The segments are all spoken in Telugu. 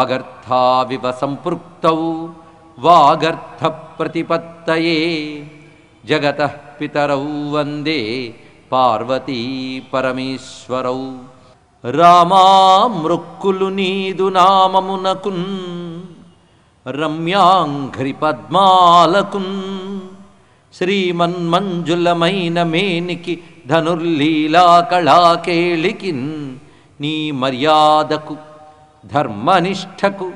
వాగర్థావివ సంపృక్తౌ వాగర్థ ప్రతిపత్తయే జగతః పితరౌ వందే పార్వతీ పరమేశ్వరౌ. రామా మృక్కులు నీదు నామమునకున్ రమ్యాంఘ్రి పద్మాలకున్ శ్రీమన్మంజులమైన మేనికి ధనుర్లీలా కళాకేళికిన్ నీ మర్యాదకు ధర్మనిష్టకు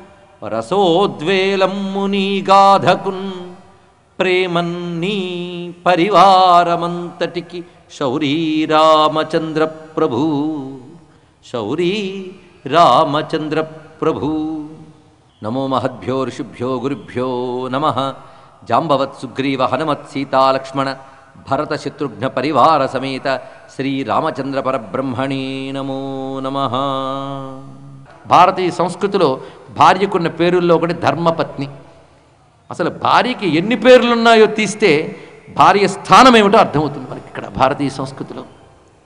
రసోద్వేలమ్ము నీ గాధకున్ ప్రేమన్నీ పరివారమంతటికి శౌరీ రామచంద్ర ప్రభు శౌరీ రామచంద్ర ప్రభు. నమో మహద్భ్యో ఋషిభ్యో గురుభ్యో నమః. జాంబవత్ సుగ్రీవ హనుమత్ సీతాలక్ష్మణ భరత శత్రుఘ్న పరివార సమేత శ్రీరామచంద్ర పరబ్రహ్మణే నమో నమః. భారతీయ సంస్కృతిలో భార్యకున్న పేరుల్లో ఒకటి ధర్మపత్ని. అసలు భార్యకి ఎన్ని పేర్లున్నాయో తీస్తే భార్య స్థానం ఏమిటో అర్థమవుతుంది మనకి ఇక్కడ భారతీయ సంస్కృతిలో.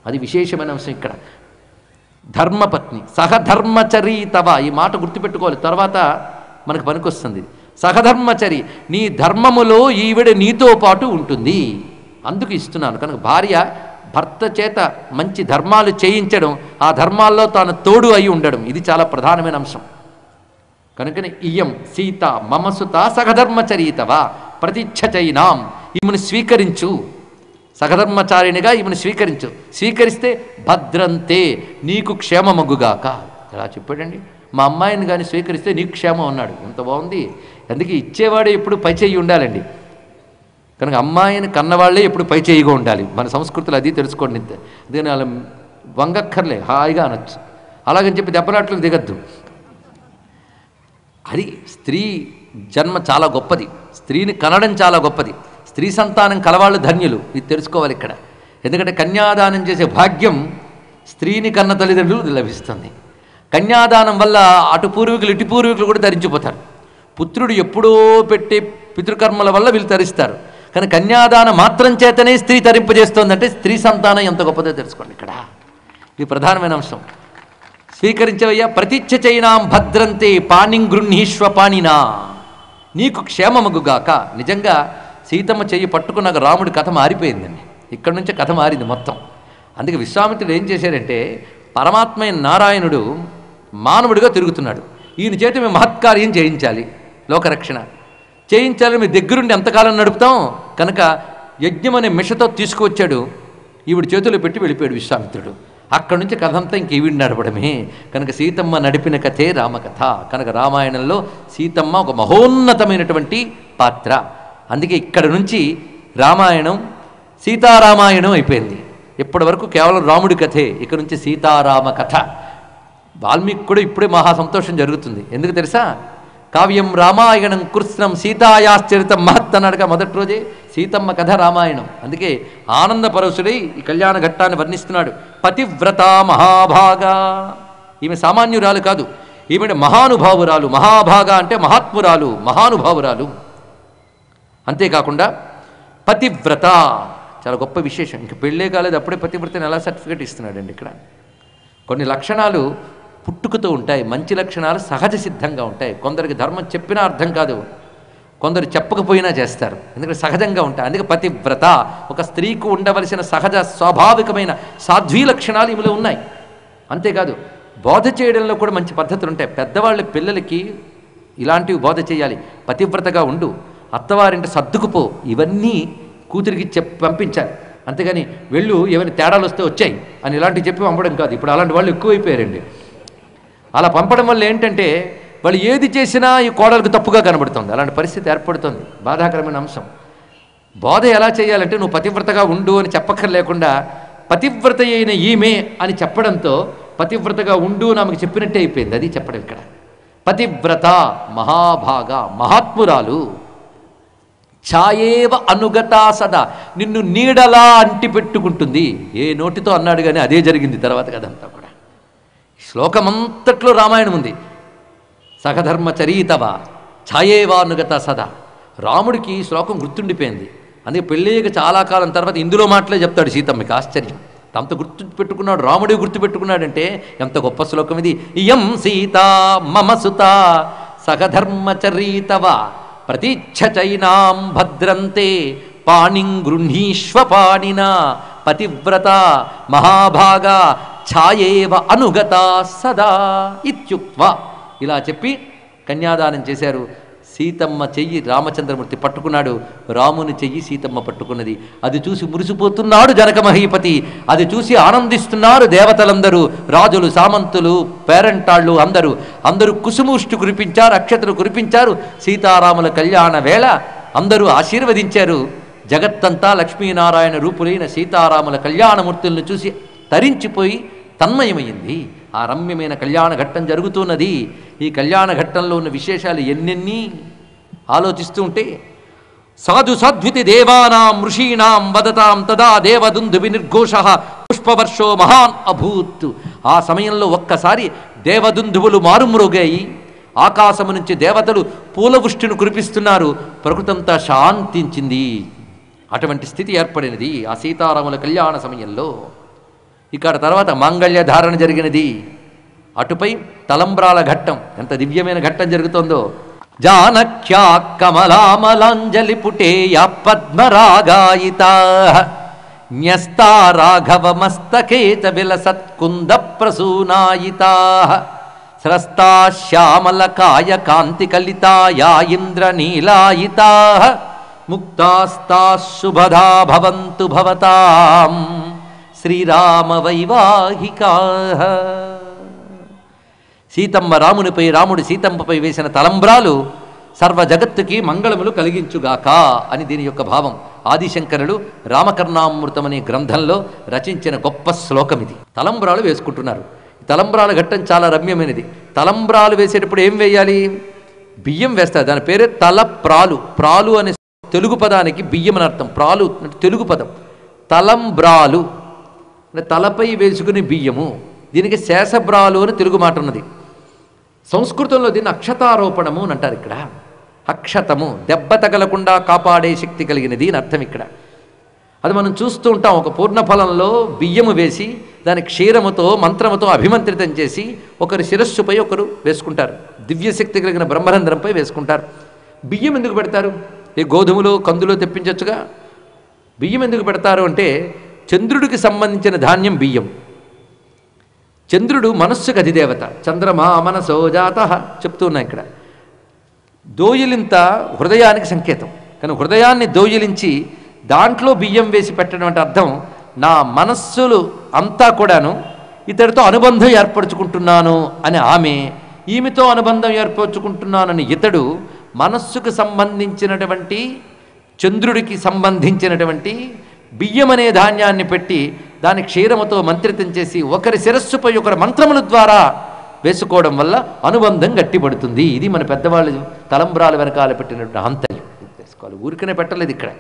అది విశేషమైన అంశం ఇక్కడ. ధర్మపత్ని సహధర్మచరీతవ, ఈ మాట గుర్తుపెట్టుకోవాలి, తర్వాత మనకు పనికొస్తుంది. సహధర్మచరి, నీ ధర్మములో ఈవిడ నీతో పాటు ఉంటుంది, అందుకు ఇస్తున్నాను. కనుక భార్య భర్త చేత మంచి ధర్మాలు చేయించడం, ఆ ధర్మాల్లో తాను తోడు అయి ఉండడం, ఇది చాలా ప్రధానమైన అంశం. కనుకనే ఇయం సీత మమసుత సహధర్మచరీతవా ప్రతిచ్ఛచైనాం, ఈమెను స్వీకరించు, సహధర్మచారిణిగా ఈమెను స్వీకరించు. స్వీకరిస్తే భద్రంతే నీకు క్షేమమగుగాక. ఎలా చెప్పాడండి, మా అమ్మాయిని కానీ స్వీకరిస్తే నీకు క్షేమం అన్నాడు. ఎంత బాగుంది. అందుకే ఇచ్చేవాడే ఎప్పుడు పై చేయి ఉండాలండి. కనుక అమ్మాయిని కన్నవాళ్లే ఎప్పుడు పై చేయిగా ఉండాలి. మన సంస్కృతులు అది తెలుసుకోండి. అందుకని వాళ్ళ వంగక్కర్లే, హాయిగా అనొచ్చు. అలాగని చెప్పి దెబ్బలాట్లకు దిగద్దు. అది స్త్రీ జన్మ చాలా గొప్పది, స్త్రీని కనడం చాలా గొప్పది. స్త్రీ సంతానం కలవాళ్ళు ధన్యులు, ఇది తెలుసుకోవాలి ఇక్కడ. ఎందుకంటే కన్యాదానం చేసే భాగ్యం స్త్రీని కన్న తల్లిదండ్రులు లభిస్తుంది. కన్యాదానం వల్ల అటు పూర్వీకులు ఇటు పూర్వీకులు కూడా తరించిపోతారు. పుత్రుడు ఎప్పుడో పెట్టే పితృకర్మల వల్ల వీళ్ళు తరిస్తారు. కానీ కన్యాదానం మాత్రం చేతనే స్త్రీ తరింపజేస్తోందంటే స్త్రీ సంతానం ఎంత గొప్పదో తెలుసుకోండి ఇక్కడ. ఇది ప్రధానమైన అంశం. స్వీకరించవయ్యా. ప్రతిచ్ఛచైనాం భద్రంతే పాణిం గృహీష్వ పాణినా, నీకు క్షేమమగుగాక. నిజంగా సీతమ్మ చెయ్యి పట్టుకున్నాక రాముడి కథ మారిపోయిందండి. ఇక్కడ నుంచే కథ మారింది మొత్తం. అందుకే విశ్వామిత్రుడు ఏం చేశాడంటే, పరమాత్మ అయిన నారాయణుడు మానవుడిగా తిరుగుతున్నాడు, ఈయన చేత మేము మహత్కార్యం చేయించాలి, లోకరక్షణ చేయించాలి, మీ దగ్గరుండి ఎంతకాలం నడుపుతాం. కనుక యజ్ఞం అనే మిషతో తీసుకువచ్చాడు, ఈవిడ చేతులు పెట్టి వెళ్ళిపోయాడు విశ్వామిత్రుడు. అక్కడి నుంచి కథ అంతా ఇంక ఈవిడి నడపడమే. కనుక సీతమ్మ నడిపిన కథే రామకథ. కనుక రామాయణంలో సీతమ్మ ఒక మహోన్నతమైనటువంటి పాత్ర. అందుకే ఇక్కడ నుంచి రామాయణం సీతారామాయణం అయిపోయింది. ఇప్పటి వరకు కేవలం రాముడి కథే, ఇక్కడ నుంచి సీతారామ కథ. వాల్మీకి కూడా ఇప్పుడే మహా సంతోషం జరుగుతుంది. ఎందుకు తెలుసా, కావ్యం రామాయణం కృష్ణం సీతాయాశ్చరితం మహత్ అన్నాడుగా మొదటి రోజే. సీతమ్మ కథ రామాయణం. అందుకే ఆనందపరవశుడై ఈ కళ్యాణ ఘట్టాన్ని వర్ణిస్తున్నాడు. పతివ్రత మహాభాగా, ఈమె సామాన్యురాలు కాదు, ఈమె మహానుభావురాలు. మహాభాగా అంటే మహాత్మురాలు, మహానుభావురాలు. అంతేకాకుండా పతివ్రత చాలా గొప్ప విశేషం. ఇంక పెళ్ళే కాలేదు, అప్పుడే పతివ్రతని ఎలా సర్టిఫికేట్ ఇస్తున్నాడండి ఇక్కడ. కొన్ని లక్షణాలు పుట్టుకతో ఉంటాయి, మంచి లక్షణాలు సహజ సిద్ధంగా ఉంటాయి. కొందరికి ధర్మం చెప్పినా అర్థం కాదు, కొందరు చెప్పకపోయినా చేస్తారు, ఎందుకంటే సహజంగా ఉంటాయి. అందుకే పతివ్రత, ఒక స్త్రీకి ఉండవలసిన సహజ స్వాభావికమైన సాధ్వీ లక్షణాలు ఈమెలో ఉన్నాయి. అంతేకాదు బోధ చేయడంలో కూడా మంచి పద్ధతులు ఉంటాయి. పెద్దవాళ్ళ పిల్లలకి ఇలాంటివి బోధ చేయాలి. పతివ్రతగా ఉండు, అత్తవారింటి సర్దుకుపో, ఇవన్నీ కూతురికి పంపించాలి. అంతేగాని వెళ్ళు ఏమైనా తేడాలు వస్తే వచ్చాయి అని ఇలాంటివి చెప్పి పంపడం కాదు. ఇప్పుడు అలాంటి వాళ్ళు ఎక్కువైపోయారండి. అలా పంపడం వల్ల ఏంటంటే వాళ్ళు ఏది చేసినా ఈ కోడలకు తప్పుగా కనబడుతుంది. అలాంటి పరిస్థితి ఏర్పడుతుంది, బాధాకరమైన అంశం. బోధ ఎలా చేయాలంటే నువ్వు పతివ్రతగా ఉండు అని చెప్పక్కర్లేకుండా పతివ్రత అయిన ఈమె అని చెప్పడంతో పతివ్రతగా ఉండు అని ఆమెకు చెప్పినట్టే అయిపోయింది. అది చెప్పడం ఇక్కడ. పతివ్రత మహాభాగా, మహాత్మురాలు. ఛాయేవ అనుగతా సదా, నిన్ను నీడలా అంటి పెట్టుకుంటుంది. ఏ నోటితో అన్నాడు కానీ అదే జరిగింది తర్వాత కదంతా కూడా. శ్లోకమంతట్లో రామాయణం ఉంది. సహధర్మచరీతవ ఛాయేవ అనుగత సదా. రాముడికి శ్లోకం గుర్తుండిపోయింది. అందుకే పెళ్ళయ్యక చాలా కాలం తర్వాత ఇందులో మాటలే చెప్తాడు సీతమ్మకి. ఆశ్చర్యం. అంత గుర్తు పెట్టుకున్నాడు, రాముడే గుర్తు పెట్టుకున్నాడంటే ఎంత గొప్ప శ్లోకం ఇది. ఇయం సీత మమ సుత సహధర్మచరీతవ ప్రతీచ్ఛచైనాం భద్రంతే పాణిం గృహీష్వ పాణిన పతివ్రత మహాభాగా ఛాయేవ అనుగత సదా ఇత్యుక్త్వా. ఇలా చెప్పి కన్యాదానం చేశారు. సీతమ్మ చెయ్యి రామచంద్రమూర్తి పట్టుకున్నాడు, రాముని చెయ్యి సీతమ్మ పట్టుకున్నది. అది చూసి మురిసిపోతున్నాడు జనక మహీపతి, అది చూసి ఆనందిస్తున్నారు దేవతలందరూ, రాజులు, సామంతులు, పేరంటాళ్ళు అందరూ కుసుముష్టి కురిపించారు, అక్షతలు కురిపించారు. సీతారాముల కళ్యాణ వేళ అందరూ ఆశీర్వదించారు. జగత్తంతా లక్ష్మీనారాయణ రూపులైన సీతారాముల కళ్యాణమూర్తులను చూసి తరించిపోయి తన్మయమైంది. ఆ రమ్యమైన కళ్యాణ ఘట్టం జరుగుతున్నది. ఈ కళ్యాణ ఘట్టంలో ఉన్న విశేషాలు ఎన్నెన్ని ఆలోచిస్తూ ఉంటే, సాధు సాధ్వితి దేవానాం ఋషీణాం వదతాం తదా దేవదుందుభి నిర్ఘోష పుష్పవర్షో మహాన్ అభూత్. ఆ సమయంలో ఒక్కసారి దేవదుందువులు మారుమ్రోగాయి. ఆకాశము నుంచి దేవతలు పూలవృష్టిని కురిపిస్తున్నారు. ప్రకృతంతా శాంతించింది. అటువంటి స్థితి ఏర్పడినది ఆ సీతారాముల కళ్యాణ సమయంలో. ఇక్కడ తర్వాత మాంగళ్య ధారణ జరిగినది. అటుపై తలంబ్రాల ఘట్టం, ఎంత దివ్యమైన ఘట్టం జరుగుతోందో. జానక్యా కమలామలాంజలి పుటేయ పద్మరాగాయితా న్యస్తా రాఘవ మస్తకేత విలసత్కుంద ప్రసూనాయితా స్రస్తా శ్యామలకాయ కాంతి కలితాయా ఇంద్రనీలాయితా ముక్తాస్తా శుభదా భవంతు భవతాం శ్రీరామ వైవాహికా. సీతమ్మ రామునిపై, రాముడు సీతమ్మపై వేసిన తలంబ్రాలు సర్వ జగత్తుకి మంగళములు కలిగించుగాక అని దీని యొక్క భావం. ఆదిశంకరులు రామకర్ణామృతం అనే గ్రంథంలో రచించిన గొప్ప శ్లోకం ఇది. తలంబ్రాలు వేసుకుంటున్నారు. తలంబ్రాల ఘట్టం చాలా రమ్యమైనది. తలంబ్రాలు వేసేటప్పుడు ఏం వేయాలి? బియ్యం వేస్తారు. దాని పేరే తలప్రాలు. ప్రాలు అనే తెలుగు పదానికి బియ్యం అని అర్థం. ప్రాలు తెలుగు పదం. తలంబ్రాలు అంటే తలపై వేసుకునే బియ్యము. దీనికి శేషబ్రాలు అని తెలుగు మాట ఉన్నది. సంస్కృతంలో దీన్ని అక్షతారోపణము అని అంటారు. ఇక్కడ అక్షతము, దెబ్బ తగలకుండా కాపాడే శక్తి కలిగినది అని అర్థం. ఇక్కడ అది మనం చూస్తూ ఉంటాం. ఒక పూర్ణఫలంలో బియ్యము వేసి దాని క్షీరముతో మంత్రముతో అభిమంత్రితం చేసి ఒకరి శిరస్సుపై ఒకరు వేసుకుంటారు. దివ్యశక్తి కలిగిన బ్రహ్మరంధ్రంపై వేసుకుంటారు. బియ్యం ఎందుకు పెడతారు? ఏ గోధుమలో కందులో తెప్పించవచ్చుగా. బియ్యం ఎందుకు పెడతారు అంటే చంద్రుడికి సంబంధించిన ధాన్యం బియ్యం. చంద్రుడు మనస్సుకు అధిదేవత. చంద్రమా మనసో జాత చెప్తూ ఉన్నాయి ఇక్కడ. దోయిలింత హృదయానికి సంకేతం. కానీ హృదయాన్ని దోయిలించి దాంట్లో బియ్యం వేసి పెట్టడం అంటే అర్థం, నా మనస్సులు అంతా కూడాను ఇతడితో అనుబంధం ఏర్పరచుకుంటున్నాను అని ఆమె, ఈమెతో అనుబంధం ఏర్పరచుకుంటున్నానని ఇతడు మనస్సుకు సంబంధించినటువంటి చంద్రుడికి సంబంధించినటువంటి బియ్యం అనే ధాన్యాన్ని పెట్టి దాని క్షీరముతో మంత్రితం చేసి ఒకరి శిరస్సుపై ఒకరి మంత్రముల ద్వారా వేసుకోవడం వల్ల అనుబంధం గట్టిపడుతుంది. ఇది మన పెద్దవాళ్ళు తలంబ్రాల వెనకాల పెట్టినటువంటి ఆంతర్యం తెలుసుకోవాలి. ఊరికనే పెట్టలేదు ఇక్కడ.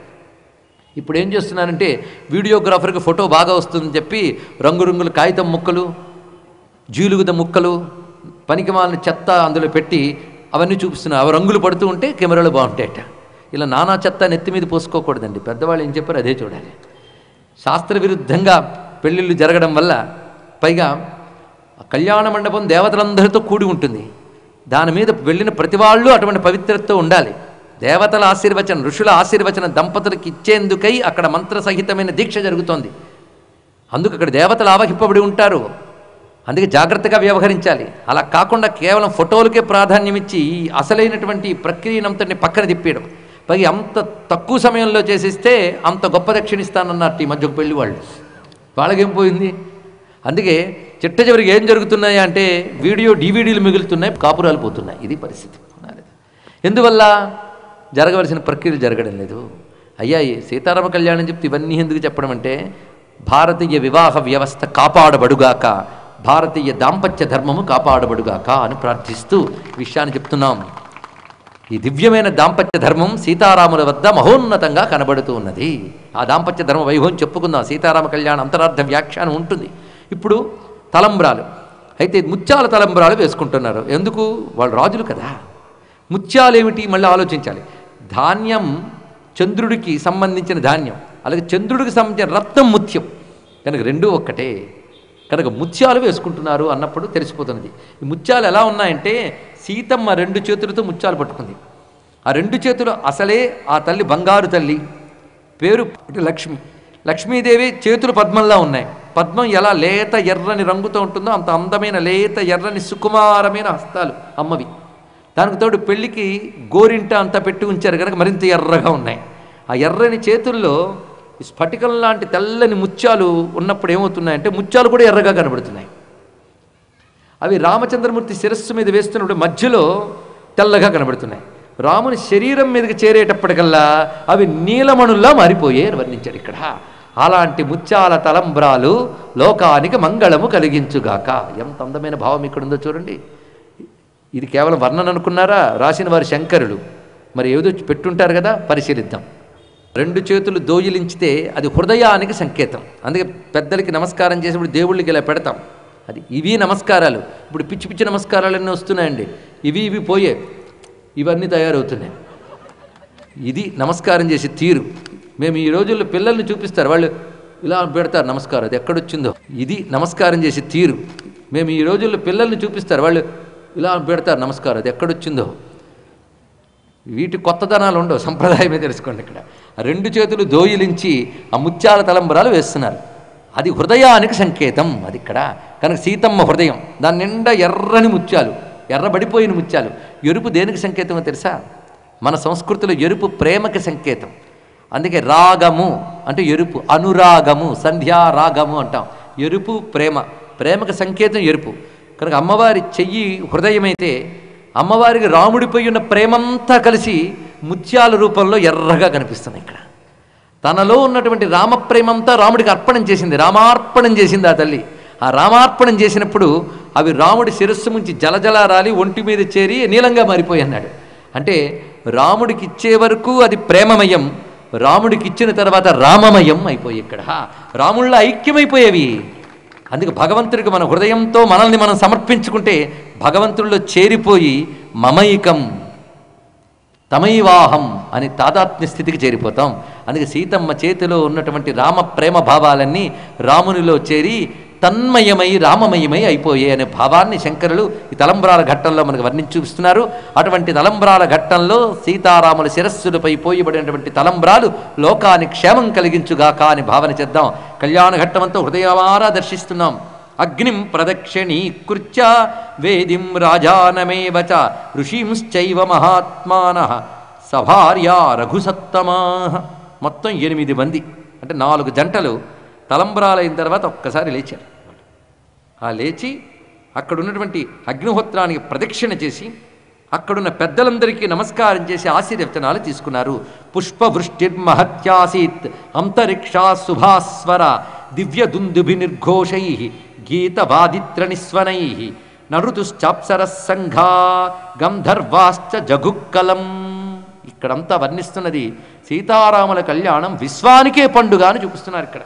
ఇప్పుడు ఏం చేస్తున్నానంటే వీడియోగ్రాఫర్కి ఫోటో బాగా వస్తుందని చెప్పి రంగురంగుల కాగితం ముక్కలు, జీలుగుద ముక్కలు, పనికిమాలిన చెత్త అందులో పెట్టి అవన్నీ చూపిస్తున్నారు. అవి రంగులు పడుతూ ఉంటే కెమెరాలు బాగుంటాయట. ఇలా నానా చెత్త నెత్తి మీద పోసుకోకూడదండి. పెద్దవాళ్ళు ఏం చెప్పారు అదే చూడాలి. శాస్త్ర విరుద్ధంగా పెళ్ళిళ్ళు జరగడం వల్ల, పైగా కళ్యాణ మండపం దేవతలందరితో కూడి ఉంటుంది. దాని మీద వెళ్ళిన ప్రతి వాళ్ళు అటువంటి పవిత్రతతో ఉండాలి. దేవతల ఆశీర్వచనం, ఋషుల ఆశీర్వచనం దంపతులకు ఇచ్చేందుకై అక్కడ మంత్రసహితమైన దీక్ష జరుగుతోంది. అందుకు అక్కడ దేవతలు ఆవహింపబడి ఉంటారు. అందుకే జాగ్రత్తగా వ్యవహరించాలి. అలా కాకుండా కేవలం ఫోటోలకే ప్రాధాన్యం ఇచ్చి అసలైనటువంటి ప్రక్రియనంతటిని పక్కన తిప్పేయడం, పైగా అంత తక్కువ సమయంలో చేసిస్తే అంత గొప్ప దక్షిణ ఇస్తానన్నట్టు ఈ మధ్య పెళ్లి వాళ్ళకేం పోయింది. అందుకే చిట్ట చివరికి ఏం జరుగుతున్నాయి అంటే వీడియో DVDలు మిగులుతున్నాయి, కాపురాలు పోతున్నాయి. ఇది పరిస్థితి. ఎందువల్ల? జరగవలసిన ప్రక్రియలు జరగడం లేదు. అయ్యా సీతారామ కళ్యాణం చెప్తే ఇవన్నీ ఎందుకు చెప్పడం అంటే భారతీయ వివాహ వ్యవస్థ కాపాడబడుగాక, భారతీయ దాంపత్య ధర్మము కాపాడబడుగాక అని ప్రార్థిస్తూ విషయాన్ని చెప్తున్నాం. ఈ దివ్యమైన దాంపత్య ధర్మం సీతారాముల వద్ద మహోన్నతంగా కనబడుతూ ఉన్నది. ఆ దాంపత్య ధర్మ వైభవం చెప్పుకుందాం. సీతారామ కళ్యాణ అంతరార్థ వ్యాఖ్యానం ఉంటుంది. ఇప్పుడు తలంబ్రాలు అయితే ముత్యాల తలంబ్రాలు వేసుకుంటున్నారు. ఎందుకు? వాళ్ళు రాజులు కదా. ముత్యాలు ఏమిటి మళ్ళీ ఆలోచించాలి. ధాన్యం చంద్రుడికి సంబంధించిన ధాన్యం, అలాగే చంద్రుడికి సంబంధించిన రత్నం ముత్యం. కనుక రెండూ ఒక్కటే. కనుక ముత్యాలు వేసుకుంటున్నారు అన్నప్పుడు తెలిసిపోతున్నది. ఈ ముత్యాలు ఎలా ఉన్నాయంటే సీతమ్మ 2 చేతులతో ముత్యాలు పట్టుకుంది. ఆ 2 చేతులు అసలే ఆ తల్లి బంగారు తల్లి, పేరు లక్ష్మి. లక్ష్మీదేవి చేతులు పద్మంలా ఉన్నాయి. పద్మం ఎలా లేత ఎర్రని రంగుతో ఉంటుందో అంత అందమైన లేత ఎర్రని సుకుమారమైన హస్తాలు అమ్మవి. దానికి తోడు పెళ్లికి గోరింట అంతా పెట్టి ఉంచారు కనుక మరింత ఎర్రగా ఉన్నాయి. ఆ ఎర్రని చేతుల్లో స్ఫటికం లాంటి తెల్లని ముత్యాలు ఉన్నప్పుడు ఏమవుతున్నాయంటే ముత్యాలు కూడా ఎర్రగా కనబడుతున్నాయి. అవి రామచంద్రమూర్తి శిరస్సు మీద వేస్తున్నప్పుడు మధ్యలో తెల్లగా కనబడుతున్నాయి. రాముని శరీరం మీదకి చేరేటప్పటికల్లా అవి నీలమణుల్లా మారిపోయాయి వర్ణించాడు ఇక్కడ. అలాంటి ముత్యాల తలంబ్రాలు లోకానికి మంగళము కలిగించుగాక. ఎంత అందమైన భావం ఇక్కడ ఉందో చూడండి. ఇది కేవలం వర్ణన అనుకున్నారా? రాసిన వారు శంకరులు. మరి ఏదో పెట్టుంటారు కదా, పరిశీలిద్దాం. 2 చేతులు దోయిలించితే అది హృదయానికి సంకేతం. అందుకే పెద్దలకి నమస్కారం చేసేప్పుడు దేవుళ్ళకి ఇలా పెడతాం. అది ఇవి నమస్కారాలు. ఇప్పుడు పిచ్చి పిచ్చి నమస్కారాలన్నీ వస్తున్నాయండి. ఇవి పోయే, ఇవన్నీ తయారవుతున్నాయి. ఇది నమస్కారం చేసే తీరు. మేము ఈ రోజుల్లో పిల్లల్ని చూపిస్తారు, వాళ్ళు ఇలా పెడతారు నమస్కారం. అది ఎక్కడొచ్చిందో. ఇది నమస్కారం చేసే తీరు. మేము ఈ రోజుల్లో పిల్లల్ని చూపిస్తారు, వాళ్ళు ఇలా పెడతారు నమస్కారం. అది ఎక్కడొచ్చిందో. వీటి కొత్తదనాలు ఉండవు, సంప్రదాయమే తెలుసుకోండి. ఇక్కడ 2 చేతులు దోయిలించి ఆ ముత్యాల తలంబరాలు వేస్తున్నారు. అది హృదయానికి సంకేతం. అది ఇక్కడ కనుక సీతమ్మ హృదయం, దాని నిండా ఎర్రని ముత్యాలు, ఎర్రబడిపోయిన ముత్యాలు. ఎరుపు దేనికి సంకేతమో తెలుసా? మన సంస్కృతిలో ఎరుపు ప్రేమకి సంకేతం. అందుకే రాగము అంటే ఎరుపు, అనురాగము, సంధ్యారాగము అంటాం. ఎరుపు ప్రేమ, ప్రేమకి సంకేతం ఎరుపు. కనుక అమ్మవారి చెయ్యి హృదయమైతే అమ్మవారికి రాముడిపై ఉన్న ప్రేమంతా కలిసి ముత్యాల రూపంలో ఎర్రగా కనిపిస్తున్నాయి. ఇక్కడ తనలో ఉన్నటువంటి రామప్రేమంతా రాముడికి అర్పణం చేసింది, రామార్పణం చేసింది ఆ తల్లి. ఆ రామార్పణం చేసినప్పుడు అవి రాముడి శిరస్సు నుంచి జలజల రాలి ఒంటి మీద చేరి నీలంగా మారిపోయి అన్నాడు. అంటే రాముడికి ఇచ్చే వరకు అది ప్రేమమయం, రాముడికి ఇచ్చిన తర్వాత రామమయం అయిపోయి ఇక్కడ రాముళ్ళ ఐక్యమైపోయేవి. అందుకే భగవంతుడికి మన హృదయంతో మనల్ని మనం సమర్పించుకుంటే భగవంతుడిలో చేరిపోయి మమైకం తమైవాహం అని తాదాత్మ్య స్థితికి చేరిపోతాం. అందుకే సీతమ్మ చేతిలో ఉన్నటువంటి రామ ప్రేమ భావాలన్నీ రామునిలో చేరి తన్మయమై రామమయమై అయిపోయాయి అనే భావాన్ని శంకరులు ఈ తలంబ్రాల ఘట్టంలో మనకు వర్ణించి చూపిస్తున్నారు. అటువంటి తలంబ్రాల ఘట్టంలో సీతారాముల శిరస్సులపై పోయబడినటువంటి తలంబ్రాలు లోకానికి క్షేమం కలిగించుగాక అని భావన చేద్దాం. కళ్యాణ ఘట్టమంతా హృదయమారా దర్శిస్తున్నాం. అగ్నిం ప్రదక్షిణీకృత్య వేదిం రాజానమేవచ ఋషీంశ్చైవ మహాత్మానః సభార్యా రఘుసత్తమాః. మొత్తం 8 మంది అంటే 4 జంటలు తలంబ్రాలైన తర్వాత ఒక్కసారి లేచారు. ఆ లేచి అక్కడ ఉన్నటువంటి అగ్నిహోత్రానికి ప్రదక్షిణ చేసి అక్కడున్న పెద్దలందరికీ నమస్కారం చేసి ఆశీర్వచనాలు తీసుకున్నారు. పుష్పవృష్టిర్మహత్యాసీత్ అంతరిక్షా శుభాస్వర దివ్య దుందుభి నిర్ఘోషై గీతవాదిత్రనిస్వనై నరుతుశ్చాప్సరస్సంఘా గంధర్వాశ్చ జగుక్కలం. ఇక్కడంతా వర్ణిస్తున్నది సీతారాముల కళ్యాణం విశ్వానికే పండుగ అని చూపిస్తున్నారు. ఇక్కడ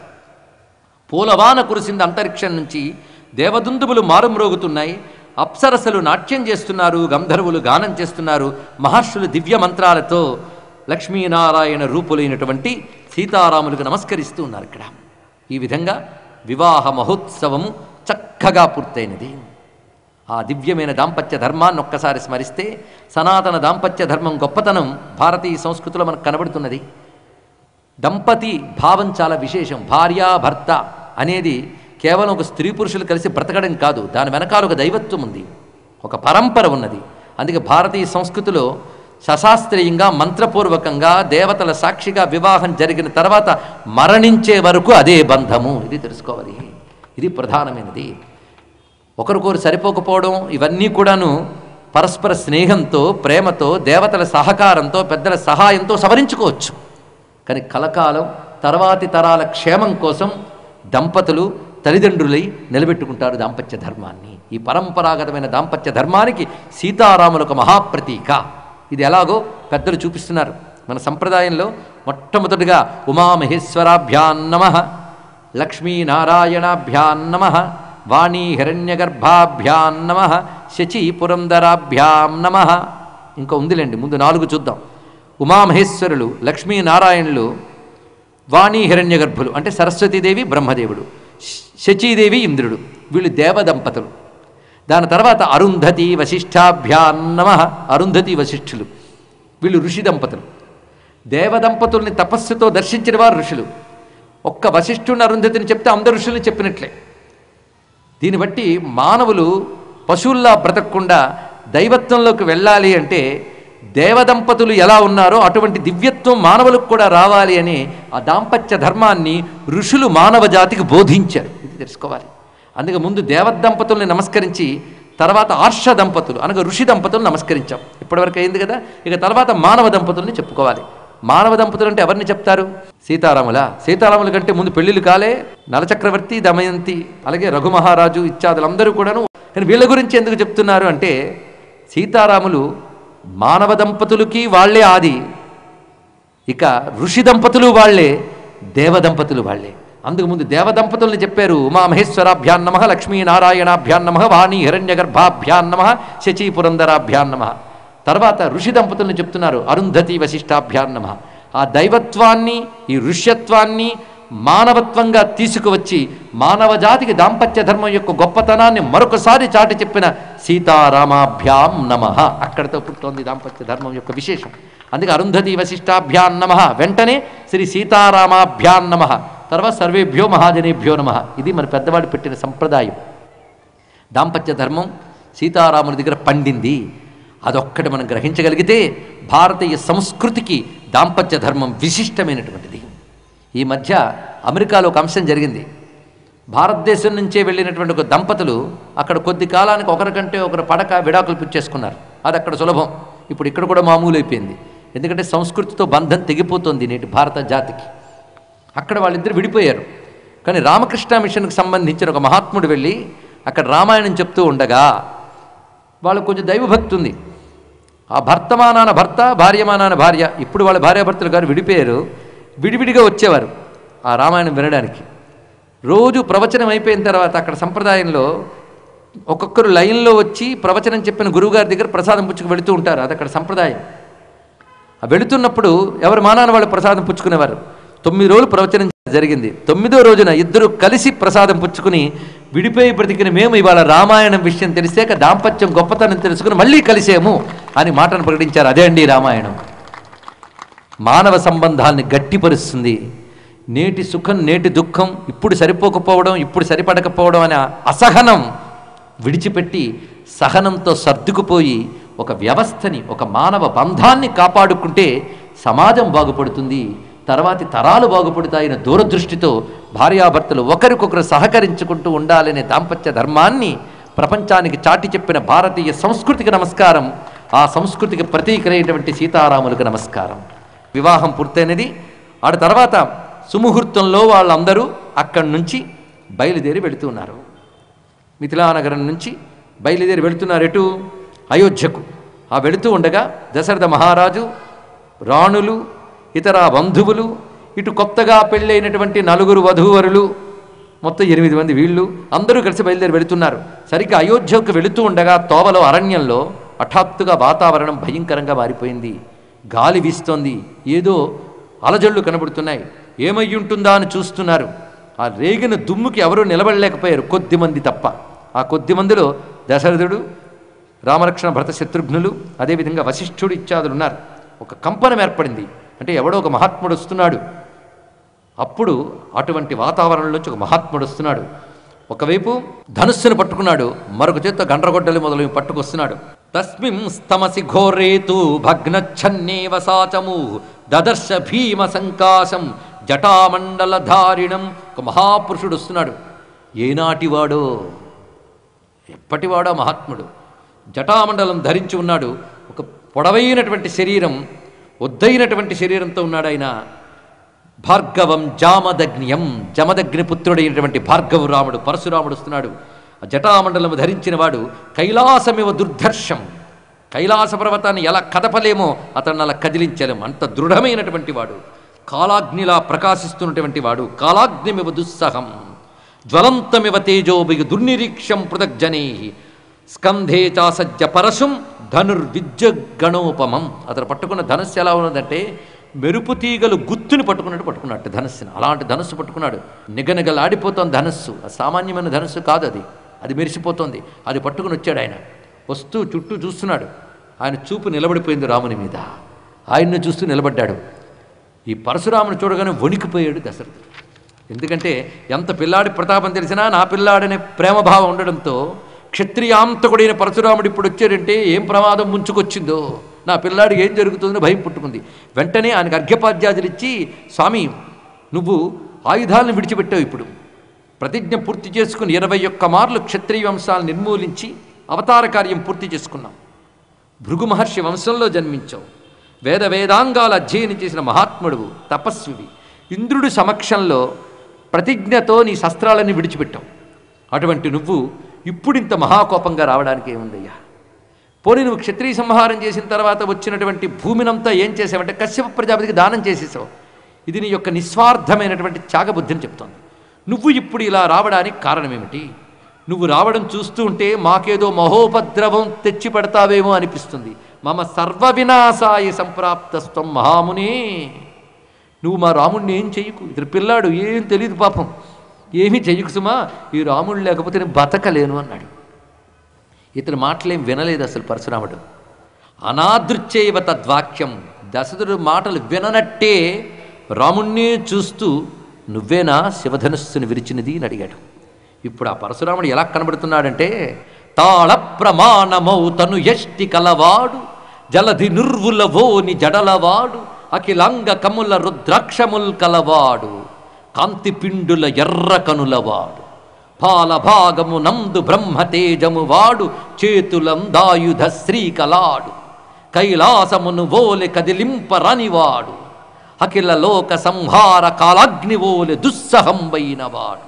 పూలవాన కురిసింది అంతరిక్షం నుంచి, దేవదుందుబులు మారుమ్రోగుతున్నాయి, అప్సరసలు నాట్యం చేస్తున్నారు, గంధర్వులు గానం చేస్తున్నారు, మహర్షులు దివ్య మంత్రాలతో లక్ష్మీనారాయణ రూపులైనటువంటి సీతారాములకు నమస్కరిస్తూ ఉన్నారు. ఇక్కడ ఈ విధంగా వివాహ మహోత్సవము చక్కగా పూర్తయినది. ఆ దివ్యమైన దాంపత్య ధర్మాన్ని ఒక్కసారి స్మరిస్తే సనాతన దాంపత్య ధర్మం గొప్పతనం భారతీయ సంస్కృతిలో మనకు కనబడుతున్నది. దంపతి భావం చాలా విశేషం. భార్యాభర్త అనేది కేవలం ఒక స్త్రీ పురుషులు కలిసి బ్రతకడం కాదు, దాని వెనకాల ఒక దైవత్వం ఉంది, ఒక పరంపర ఉన్నది. అందుకే భారతీయ సంస్కృతిలో సశాస్త్రీయంగా మంత్రపూర్వకంగా దేవతల సాక్షిగా వివాహం జరిగిన తర్వాత మరణించే వరకు అదే బంధము. ఇది తెలుసుకోవాలి, ఇది ప్రధానమైనది. ఒకరికొకరు సరిపోకపోవడం ఇవన్నీ కూడాను పరస్పర స్నేహంతో ప్రేమతో దేవతల సహకారంతో పెద్దల సహాయంతో సవరించుకోవచ్చు. కానీ కలకాలం తర్వాతి తరాల క్షేమం కోసం దంపతులు తల్లిదండ్రులై నిలబెట్టుకుంటారు దాంపత్య ధర్మాన్ని. ఈ పరంపరాగతమైన దాంపత్య ధర్మానికి సీతారాములకు మహాప్రతీక. ఇది ఎలాగో పెద్దలు చూపిస్తున్నారు. మన సంప్రదాయంలో మొట్టమొదటిగా ఉమామహేశ్వరాభ్యాం నమః, లక్ష్మీనారాయణాభ్యాం నమః, వాణీ హిరణ్యగర్భాభ్యాం నమః, శచీ పురంధరాభ్యాం నమః. ఇంకా ఉందిలేండి, ముందు 4 చూద్దాం. ఉమామహేశ్వరులు, లక్ష్మీనారాయణులు, వాణీ హిరణ్యగర్భులు అంటే సరస్వతీదేవి బ్రహ్మదేవుడు, శచీదేవి ఇంద్రుడు, వీళ్ళు దేవదంపతులు. దాని తర్వాత అరుంధతి వశిష్ఠాభ్యాన్నమ, అరుంధతి వశిష్ఠులు, వీళ్ళు ఋషి దంపతులు. దేవదంపతుల్ని తపస్సుతో దర్శించిన వారు ఋషులు. ఒక్క వశిష్ఠుని అరుంధతిని చెప్తే అందరు ఋషుల్ని చెప్పినట్లే. దీన్ని బట్టి మానవులు పశువుల్లా బ్రతకకుండా దైవత్వంలోకి వెళ్ళాలి అంటే దేవదంపతులు ఎలా ఉన్నారో అటువంటి దివ్యత్వం మానవులకు కూడా రావాలి అని ఆ దాంపత్య ధర్మాన్ని ఋషులు మానవ జాతికి బోధించారు. ఇది తెలుసుకోవాలి. అందుకే ముందు దేవదంపతుల్ని నమస్కరించి తర్వాత ఆర్ష దంపతులు అనగా ఋషి దంపతులు నమస్కరించాం. ఇప్పటివరకు అయింది కదా. ఇక తర్వాత మానవ దంపతుల్ని చెప్పుకోవాలి. మానవ దంపతులు అంటే ఎవరిని చెప్తారు? సీతారాముల కంటే ముందు పెళ్లిళ్ళు కాలే. నలచక్రవర్తి, దమయంతి, అలాగే రఘుమహారాజు ఇత్యాదులందరూ కూడాను. కానీ వీళ్ళ గురించి ఎందుకు చెప్తున్నారు అంటే సీతారాములు మానవ దంపతులకి వాళ్లే ఆది, ఇక ఋషి దంపతులు వాళ్లే, దేవదంపతులు వాళ్లే. అందుకు ముందు దేవదంపతుల్ని చెప్పారు. ఉమామహేశ్వరాభ్యాన్నమ, లక్ష్మీనారాయణాభ్యాన్నమ, వాణి హిరణ్యగర్భాభ్యాన్నమ, శచీపురందరాభ్యాన్నమ. తర్వాత ఋషి దంపతుల్ని చెప్తున్నారు. అరుంధతి వశిష్ఠాభ్యాన్నమ. ఆ దైవత్వాన్ని ఈ ఋష్యత్వాన్ని మానవత్వంగా తీసుకువచ్చి మానవ జాతికి దాంపత్య ధర్మం యొక్క గొప్పతనాన్ని మరొకసారి చాటి చెప్పిన సీతారామాభ్యాం నమః. అక్కడితో పుట్టుతోంది దాంపత్య ధర్మం యొక్క విశేషం. అందుకే అరుంధతి వశిష్ఠాభ్యాం నమః, వెంటనే శ్రీ సీతారామాభ్యాం నమః, తర్వాత సర్వేభ్యో మహాజనేభ్యో నమః. ఇది మన పెద్దవాడు పెట్టిన సంప్రదాయం. దాంపత్య ధర్మం సీతారాముల దగ్గర పండింది. అదొక్కటి మనం గ్రహించగలిగితే భారతీయ సంస్కృతికి దాంపత్య ధర్మం విశిష్టమైనటువంటిది. ఈ మధ్య అమెరికాలో ఒక అంశం జరిగింది. భారతదేశం నుంచే వెళ్ళినటువంటి ఒక దంపతులు అక్కడ కొద్ది కాలానికి ఒకరికంటే ఒకరు పడక విడాకులు పుచ్చేసుకున్నారు. అది అక్కడ సులభం. ఇప్పుడు ఇక్కడ కూడా మామూలు అయిపోయింది. ఎందుకంటే సంస్కృతితో బంధం తెగిపోతుంది నేటి భారత జాతికి. అక్కడ వాళ్ళిద్దరు విడిపోయారు. కానీ రామకృష్ణ మిషన్కి సంబంధించిన ఒక మహాత్ముడు వెళ్ళి అక్కడ రామాయణం చెప్తూ ఉండగా వాళ్ళకు కొంచెం దైవభక్తి ఉంది. ఆ భర్తమానాన భర్త, భార్యమానాన భార్య, ఇప్పుడు వాళ్ళ భార్యాభర్తలు గారు విడిపోయారు. విడివిడిగా వచ్చేవారు ఆ రామాయణం వినడానికి. రోజు ప్రవచనం అయిపోయిన తర్వాత అక్కడ సంప్రదాయంలో ఒక్కొక్కరు లైన్లో వచ్చి ప్రవచనం చెప్పిన గురువుగారి దగ్గర ప్రసాదం పుచ్చుకు వెళుతూ ఉంటారు. అది అక్కడ సంప్రదాయం. వెళుతున్నప్పుడు ఎవరి మానాన వాళ్ళు ప్రసాదం పుచ్చుకునేవారు. 9 రోజులు ప్రవచనం జరిగింది. 9వ రోజున ఇద్దరు కలిసి ప్రసాదం పుచ్చుకుని విడిపోయి బ్రతికిన మేము ఇవాళ రామాయణం విషయం తెలిసాక దాంపత్యం గొప్పతనం తెలుసుకుని మళ్ళీ కలిసేము అని మాటను ప్రకటించారు. అదే అండి రామాయణం. మానవ సంబంధాల్ని గట్టిపరుస్తుంది. నేటి సుఖం, నేటి దుఃఖం, ఇప్పుడు సరిపోకపోవడం, ఇప్పుడు సరిపడకపోవడం అనే అసహనం విడిచిపెట్టి సహనంతో సర్దుకుపోయి ఒక వ్యవస్థని, ఒక మానవ బంధాన్ని కాపాడుకుంటే సమాజం బాగుపడుతుంది, తర్వాతి తరాలు బాగుపడతాయన్న దూరదృష్టితో భార్యాభర్తలు ఒకరికొకరు సహకరించుకుంటూ ఉండాలనే దాంపత్య ధర్మాన్ని ప్రపంచానికి చాటి చెప్పిన భారతీయ సంస్కృతికి నమస్కారం. ఆ సంస్కృతికి ప్రతీకరైనటువంటి సీతారాములకు నమస్కారం. వివాహం పూర్తయినది. ఆ తర్వాత సుముహూర్తంలో వాళ్ళందరూ అక్కడి నుంచి బయలుదేరి వెళుతున్నారు. మిథిలానగరం నుంచి బయలుదేరి వెళుతున్నారు. ఎటు? అయోధ్యకు. ఆ వెళుతూ ఉండగా దశరథ మహారాజు, రాణులు, ఇతర బంధువులు, ఇటు కొత్తగా పెళ్ళైనటువంటి 4 వధూవరులు, మొత్తం 8 మంది వీళ్ళు అందరూ కలిసి బయలుదేరి వెళుతున్నారు. సరిగ్గా అయోధ్యకు వెళుతూ ఉండగా తోవలో అరణ్యంలో హఠాత్తుగా వాతావరణం భయంకరంగా మారిపోయింది. గాలి వీస్తోంది. ఏదో అలజళ్ళు కనబడుతున్నాయి. ఏమయ్యుంటుందా అని చూస్తున్నారు. ఆ రేగిన దుమ్ముకి ఎవరూ నిలబడలేకపోయారు, కొద్దిమంది తప్ప. ఆ కొద్దిమందిలో దశరథుడు, రామలక్ష్మణ భరత శత్రుఘ్నులు, అదేవిధంగా వశిష్ఠుడు ఇత్యాదులు ఉన్నారు. ఒక కంపనం ఏర్పడింది. అంటే ఎవడో ఒక మహాత్ముడు వస్తున్నాడు. అప్పుడు అటువంటి వాతావరణంలోంచి ఒక మహాత్ముడు వస్తున్నాడు. ఒకవైపు ధనుస్సును పట్టుకున్నాడు, మరొక చేత్తో గండ్రగొడ్డలి మొదలు పట్టుకొస్తున్నాడు. తస్మిం స్తమసి ఘోరేతు భగ్నఛన్నేవ సాచము దదర్శ భీమ సంకాశం జటామండలధారిణం. ఒక మహాపురుషుడు వస్తున్నాడు. ఏనాటివాడో, ఎప్పటివాడో మహాత్ముడు. జటామండలం ధరించి ఉన్నాడు. ఒక పొడవైనటువంటి శరీరం, ఒద్దైనటువంటి శరీరంతో ఉన్నాడు ఆయన. భార్గవం జామదగ్నియం, జమదగ్ని పుత్రుడైనటువంటి భార్గవు రాముడు, పరశురాముడు వస్తున్నాడు. ఆ జటామండలము ధరించిన వాడు కైలాసమివ దుర్ధర్షం. కైలాస పర్వతాన్ని ఎలా కదపలేమో అతన్ని అలా కదిలించలేము, అంత దృఢమైనటువంటి వాడు. కాలాగ్నిలా ప్రకాశిస్తున్నటువంటి వాడు. కాలాగ్నిమివ దుస్సహం జ్వలంతమివ తేజోభిగ దుర్నిరీక్షం పృథగ్జనే స్కంధే చాసజ్జ పరశుం ధనుర్విద్య గణోపమం. అతను పట్టుకున్న ధనుస్సు ఎలా ఉన్నదంటే మెరుపు తీగలు గుత్తుని పట్టుకున్నట్టు ధనస్సుని. అలాంటి ధనస్సు పట్టుకున్నాడు. నిగనిగలాడిపోతోంది ధనస్సు. సామాన్యమైన ధనస్సు కాదు అది, అది మెరిసిపోతోంది. అది పట్టుకుని వచ్చాడు ఆయన. వస్తూ చుట్టూ చూస్తున్నాడు. ఆయన చూపు నిలబడిపోయింది రాముని మీద. ఆయన్ను చూస్తూ నిలబడ్డాడు. ఈ పరశురాముని చూడగానే వణికిపోయాడు దశరథుడు. ఎందుకంటే ఎంత పిల్లాడి ప్రతాపం తెలిసినా నా పిల్లాడనే ప్రేమభావం ఉండడంతో క్షత్రియాంతకుడైన పరశురాముడు ఇప్పుడు వచ్చాడంటే ఏం ప్రమాదం ముంచుకొచ్చిందో, నా పిల్లాడికి ఏం జరుగుతుందని భయం పుట్టుకుంది. వెంటనే ఆయనకు అర్ఘ్యపాద్యాదులు ఇచ్చి, స్వామి నువ్వు ఆయుధాలను విడిచిపెట్టావు, ఇప్పుడు ప్రతిజ్ఞ పూర్తి చేసుకుని 21 మార్లు క్షత్రియ వంశాలను నిర్మూలించి అవతార కార్యం పూర్తి చేసుకున్నాం. భృగు మహర్షి వంశంలో జన్మించావు. వేదాంగాలు అధ్యయనం చేసిన మహాత్ముడువు, తపస్వివి. ఇంద్రుడి సమక్షంలో ప్రతిజ్ఞతో నీ శస్త్రాలన్నీ విడిచిపెట్టావు. అటువంటి నువ్వు ఇప్పుడు ఇంత మహాకోపంగా రావడానికి ఏముందయ్యా? పోనీ నువ్వు క్షత్రియ సంహారం చేసిన తర్వాత వచ్చినటువంటి భూమినంతా ఏం చేసావంటే కశ్యప ప్రజాపతికి దానం చేసేసావు. ఇది నీ యొక్క నిస్వార్థమైనటువంటి త్యాగబుద్ధిని చెప్తోంది. నువ్వు ఇప్పుడు ఇలా రావడానికి కారణమేమిటి? నువ్వు రావడం చూస్తూ ఉంటే మాకేదో మహోపద్రవం తెచ్చి పెడతావేమో అనిపిస్తుంది. మమ సర్వ వినాశాయ సంప్రాప్తస్త్వం మహామునే. నువ్వు మా రాముడిని ఏం చెయ్యకు, ఇతను పిల్లాడు, ఏం తెలియదు పాపం, ఏమీ చెయ్యకు సుమా, ఈ రాముడు లేకపోతే నేను బతకలేను అన్నాడు. ఇతని మాటలేం వినలేదు అసలు పరశురాముడు. అనాదృచ్చేవ తద్వాక్యం. దశరథుడు మాటలు విననట్టే రాముణ్ణే చూస్తూ నువ్వేనా శివధనుస్సును విరిచినది అని అడిగాడు. ఇప్పుడు ఆ పరశురాముడు ఎలా కనబడుతున్నాడంటే, తాళ ప్రమాణమౌ తను ఎష్టి కలవాడు, జలధి నిర్వులవోని జడలవాడు, అఖిలాంగ కముల రుద్రాక్షముల్ కలవాడు, కాంతి పిండుల ఎర్ర కనులవాడు, పాలభాగము నందు బ్రహ్మతేజము వాడు, చేతులందాయుధ శ్రీకలాడు, కైలాసమును ఓలె కదిలింపరనివాడు, అఖిల లోక సంహార కాలాగ్నివోలె దుస్సహంబైనవాడు,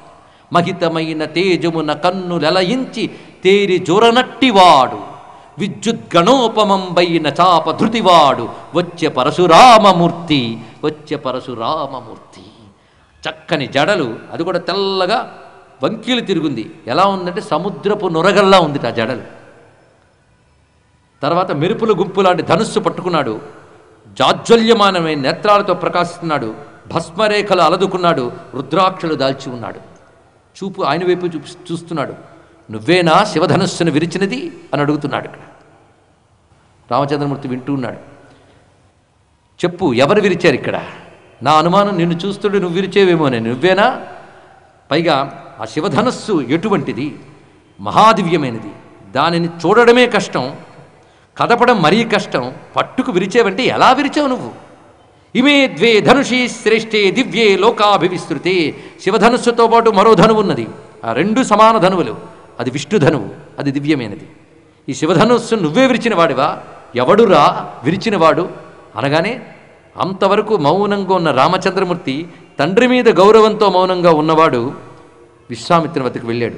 మహితమైన తేజమున కన్నులెలయించి తేరి జొరనట్టివాడు, విద్యుద్గణోపమంబైన చాప ధృతివాడు, వచ్చే పరశురామమూర్తి, వచ్చే పరశురామమూర్తి. చక్కని జడలు, అది కూడా తెల్లగా వంకీలు తిరుగుంది. ఎలా ఉందంటే సముద్రపు నొరగల్లా ఉంది ఆ జడలు. తర్వాత మెరుపుల గుంపు లాంటి ధనుస్సు పట్టుకున్నాడు. జాజ్వల్యమానమైన నేత్రాలతో ప్రకాశిస్తున్నాడు. భస్మరేఖలు అలదుకున్నాడు. రుద్రాక్షలు దాల్చి ఉన్నాడు. చూపు ఆయన వైపు చూస్తున్నాడు. నువ్వేనా శివధనుస్సును విరిచినది అని అడుగుతున్నాడు. ఇక్కడ రామచంద్రమూర్తి వింటూ ఉన్నాడు. చెప్పు, ఎవరు విరిచారు? ఇక్కడ నా అనుమానం నిన్ను చూస్తుంటే నువ్వు విరిచేవేమోనని. నువ్వేనా? పైగా ఆ శివధనుస్సు ఎటువంటిది? మహాదివ్యమైనది. దానిని చూడడమే కష్టం, కదపడం మరీ కష్టం. పట్టుకు విరిచేవంటే ఎలా విరిచావు నువ్వు? ఇమే ద్వే ధనుషీ శ్రేష్ఠే దివ్యే లోకాభివిస్తృతే. శివధనుస్సుతో పాటు మరో ధనువు ఉన్నది. ఆ రెండు సమాన ధనువులు. అది విష్ణు ధనువు, అది దివ్యమైనది. ఈ శివధనుస్సు నువ్వే విరిచిన వాడివా? ఎవడురా విరిచినవాడు అనగానే అంతవరకు మౌనంగా ఉన్న రామచంద్రమూర్తి తండ్రి మీద గౌరవంతో మౌనంగా ఉన్నవాడు విశ్వామిత్రుని వద్దకు వెళ్ళాడు.